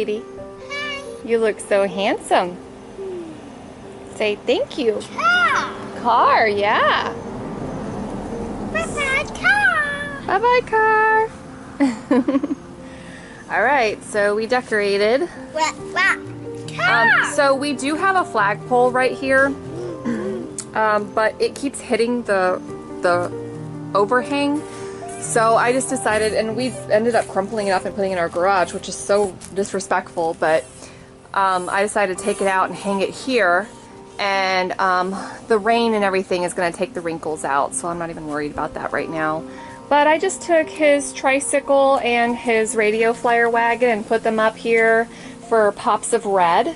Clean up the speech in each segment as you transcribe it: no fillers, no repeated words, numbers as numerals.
sweetie. Hi. You look so handsome. Say thank you. Car. Car, yeah. Bye-bye, car. Bye-bye, car. All right, so we decorated. Car. So we do have a flagpole right here, but it keeps hitting the overhang. So I just decided, and we've ended up crumpling it up and putting it in our garage, which is so disrespectful, but I decided to take it out and hang it here. And the rain and everything is going to take the wrinkles out, so I'm not even worried about that right now. But I just took his tricycle and his radio flyer wagon and put them up here for pops of red.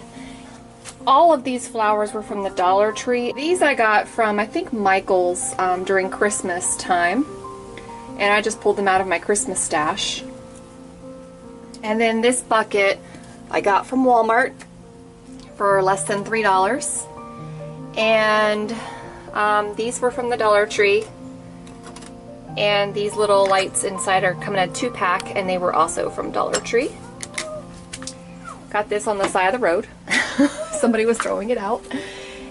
All of these flowers were from the Dollar Tree. These I got from, I think, Michael's during Christmas time. And I just pulled them out of my Christmas stash. And then this bucket I got from Walmart for less than $3. And these were from the Dollar Tree. And these little lights inside are coming in a 2-pack, and they were also from Dollar Tree. Got this on the side of the road. Somebody was throwing it out.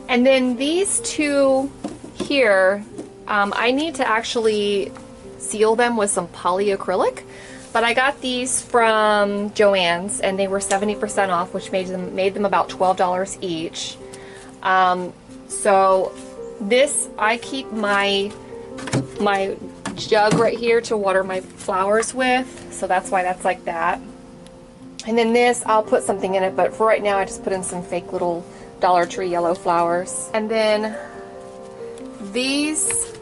And then these two here, I need to actually seal them with some polyacrylic, but I got these from Joann's and they were 70% off, which made them about $12 each. So this, I keep my jug right here to water my flowers with, so that's why that's like that. And then this, I'll put something in it, but for right now I just put in some fake little Dollar Tree yellow flowers. And then these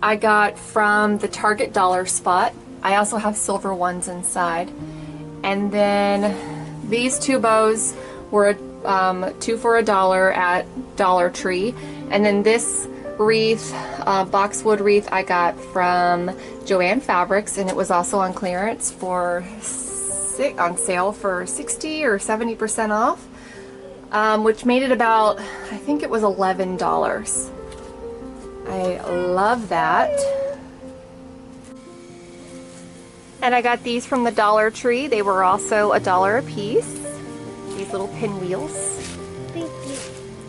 I got from the Target dollar spot. I also have silver ones inside. And then these two bows were 2 for $1 at Dollar Tree. And then this wreath, boxwood wreath, I got from Joann Fabrics, and it was also on clearance for on sale for 60 or 70% off, which made it about, I think it was $11. I love that. And I got these from the Dollar Tree. They were also $1 a piece. These little pinwheels. Thank you.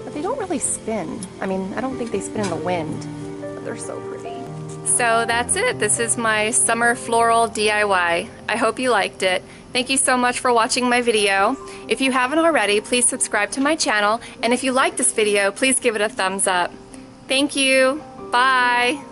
But they don't really spin. I mean, I don't think they spin in the wind, but they're so pretty. So that's it. This is my summer floral DIY. I hope you liked it. Thank you so much for watching my video. If you haven't already, please subscribe to my channel. And if you like this video, please give it a thumbs up. Thank you. Bye.